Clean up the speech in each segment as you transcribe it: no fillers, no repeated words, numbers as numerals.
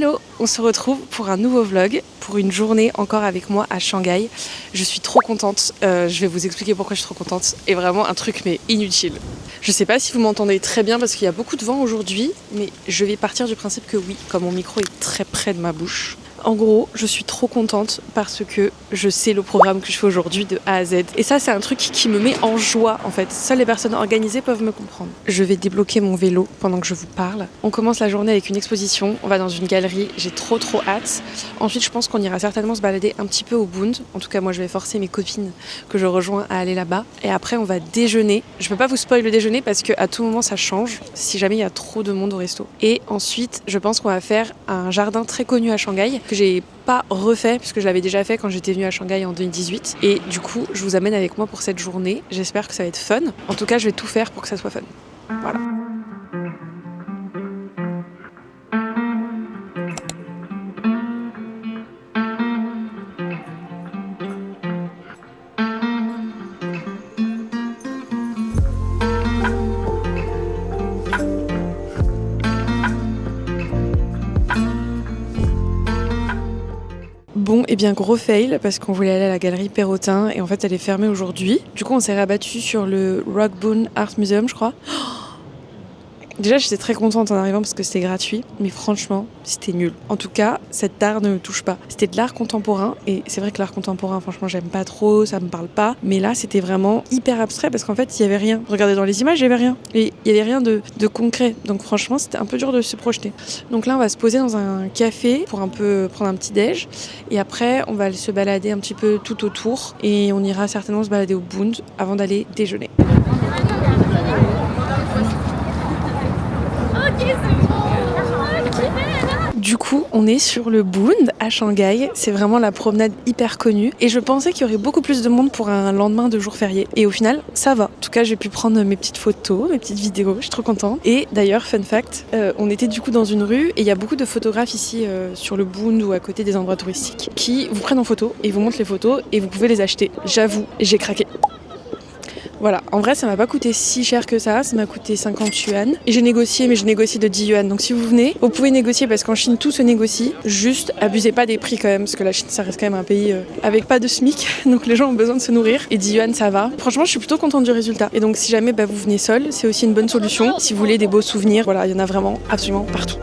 Hello, on se retrouve pour un nouveau vlog, pour une journée encore avec moi à Shanghai. Je suis trop contente, je vais vous expliquer pourquoi je suis trop contente, et vraiment un truc mais inutile. Je sais pas si vous m'entendez très bien parce qu'il y a beaucoup de vent aujourd'hui, mais je vais partir du principe que oui, comme mon micro est très près de ma bouche. En gros, je suis trop contente parce que je sais le programme que je fais aujourd'hui de A à Z. Et ça, c'est un truc qui me met en joie, en fait. Seules les personnes organisées peuvent me comprendre. Je vais débloquer mon vélo pendant que je vous parle. On commence la journée avec une exposition. On va dans une galerie. J'ai trop hâte. Ensuite, je pense qu'on ira certainement se balader un petit peu au Bund. En tout cas, moi, je vais forcer mes copines que je rejoins à aller là-bas. Et après, on va déjeuner. Je peux pas vous spoiler le déjeuner parce qu'à tout moment, ça change. Si jamais il y a trop de monde au resto. Et ensuite, je pense qu'on va faire un jardin très connu à Shanghai que j'ai pas refait puisque je l'avais déjà fait quand j'étais venue à Shanghai en 2018 et du coup je vous amène avec moi pour cette journée. J'espère que ça va être fun. En tout cas je vais tout faire pour que ça soit fun. Voilà. Bon, et bien gros fail parce qu'on voulait aller à la galerie Perrotin et en fait elle est fermée aujourd'hui. Du coup on s'est rabattu sur le Rockbourne Art Museum je crois. Déjà j'étais très contente en arrivant parce que c'était gratuit, mais franchement c'était nul. En tout cas cet art ne me touche pas. C'était de l'art contemporain et c'est vrai que l'art contemporain franchement j'aime pas trop, ça me parle pas. Mais là c'était vraiment hyper abstrait parce qu'en fait il y avait rien. Regardez dans les images il y avait rien. Et il y avait rien de concret. Donc franchement c'était un peu dur de se projeter. Donc là on va se poser dans un café pour un peu prendre un petit déj. Et après on va aller se balader un petit peu tout autour. Et on ira certainement se balader au Bund avant d'aller déjeuner. Du coup, on est sur le Bund à Shanghai. C'est vraiment la promenade hyper connue. Et je pensais qu'il y aurait beaucoup plus de monde pour un lendemain de jour férié. Et au final, ça va. En tout cas, j'ai pu prendre mes petites photos, mes petites vidéos. Je suis trop contente. Et d'ailleurs, fun fact, on était du coup dans une rue et il y a beaucoup de photographes ici sur le Bund ou à côté des endroits touristiques qui vous prennent en photo et vous montrent les photos et vous pouvez les acheter. J'avoue, j'ai craqué. Voilà, en vrai ça m'a pas coûté si cher que ça m'a coûté 50 yuan. Et j'ai négocié, mais je négocie de 10 yuan. Donc si vous venez, vous pouvez négocier parce qu'en Chine tout se négocie. Juste abusez pas des prix quand même, parce que la Chine ça reste quand même un pays avec pas de SMIC. Donc les gens ont besoin de se nourrir. Et 10 yuan ça va. Franchement je suis plutôt contente du résultat. Et donc si jamais vous venez seul, c'est aussi une bonne solution. Si vous voulez des beaux souvenirs, voilà, il y en a vraiment absolument partout.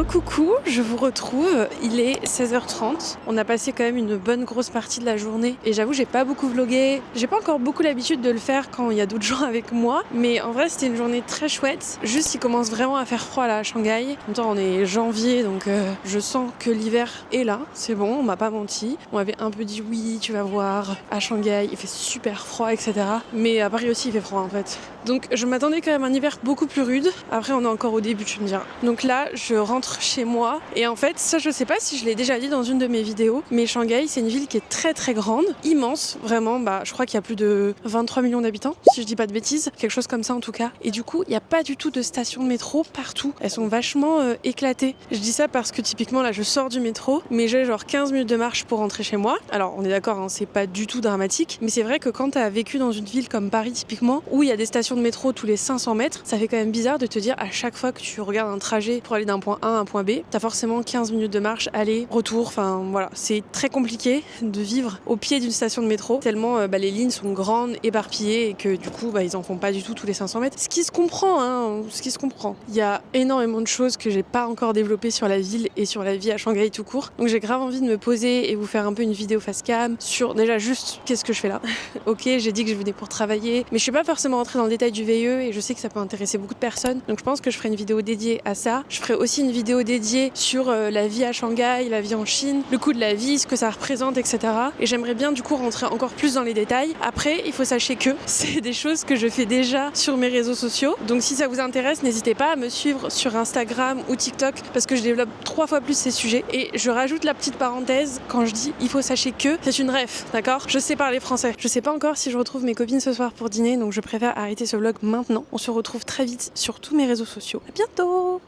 Coucou, je vous retrouve, il est 16h30. On a passé quand même une bonne grosse partie de la journée et j'avoue j'ai pas beaucoup vlogué. J'ai pas encore beaucoup l'habitude de le faire quand il y a d'autres gens avec moi, mais en vrai c'était une journée très chouette. Juste il commence vraiment à faire froid là à Shanghai. En même temps on est janvier donc je sens que l'hiver est là. C'est bon, on m'a pas menti. On m'avait un peu dit oui tu vas voir, à Shanghai il fait super froid etc. Mais à Paris aussi il fait froid en fait. Donc je m'attendais quand même à un hiver beaucoup plus rude. Après on est encore au début tu me diras. Donc là je rentre chez moi et en fait ça je sais pas si je l'ai déjà dit dans une de mes vidéos, mais Shanghai c'est une ville qui est très grande, immense vraiment, je crois qu'il y a plus de 23 millions d'habitants si je dis pas de bêtises, quelque chose comme ça en tout cas. Et du coup il n'y a pas du tout de stations de métro partout, elles sont vachement éclatées. Je dis ça parce que typiquement là je sors du métro mais j'ai genre 15 minutes de marche pour rentrer chez moi. Alors on est d'accord hein, c'est pas du tout dramatique, mais c'est vrai que quand t'as vécu dans une ville comme Paris typiquement où il y a des stations de métro tous les 500 mètres, ça fait quand même bizarre de te dire à chaque fois que tu regardes un trajet pour aller d'un point A à un point B, t'as forcément 15 minutes de marche, aller, retour, enfin voilà. C'est très compliqué de vivre au pied d'une station de métro, tellement les lignes sont grandes, éparpillées et que du coup ils en font pas du tout tous les 500 mètres. Ce qui se comprend, ce qui se comprend. Il y a énormément de choses que j'ai pas encore développées sur la ville et sur la vie à Shanghai tout court. Donc j'ai grave envie de me poser et vous faire un peu une vidéo face cam sur déjà juste qu'est-ce que je fais là. Ok, j'ai dit que je venais pour travailler, mais je suis pas forcément rentrée dans le détail du VIE et je sais que ça peut intéresser beaucoup de personnes. Donc je pense que je ferai une vidéo dédiée à ça. Je ferai aussi une vidéo dédiée sur la vie à Shanghai, la vie en Chine, le coût de la vie, ce que ça représente, etc. Et j'aimerais bien du coup rentrer encore plus dans les détails. Après, il faut sachez que c'est des choses que je fais déjà sur mes réseaux sociaux. Donc si ça vous intéresse, n'hésitez pas à me suivre sur Instagram ou TikTok parce que je développe 3 fois plus ces sujets. Et je rajoute la petite parenthèse quand je dis il faut sachez que c'est une ref, d'accord? Je sais parler français. Je sais pas encore si je retrouve mes copines ce soir pour dîner, donc je préfère arrêter ce vlog maintenant. On se retrouve très vite sur tous mes réseaux sociaux. À bientôt!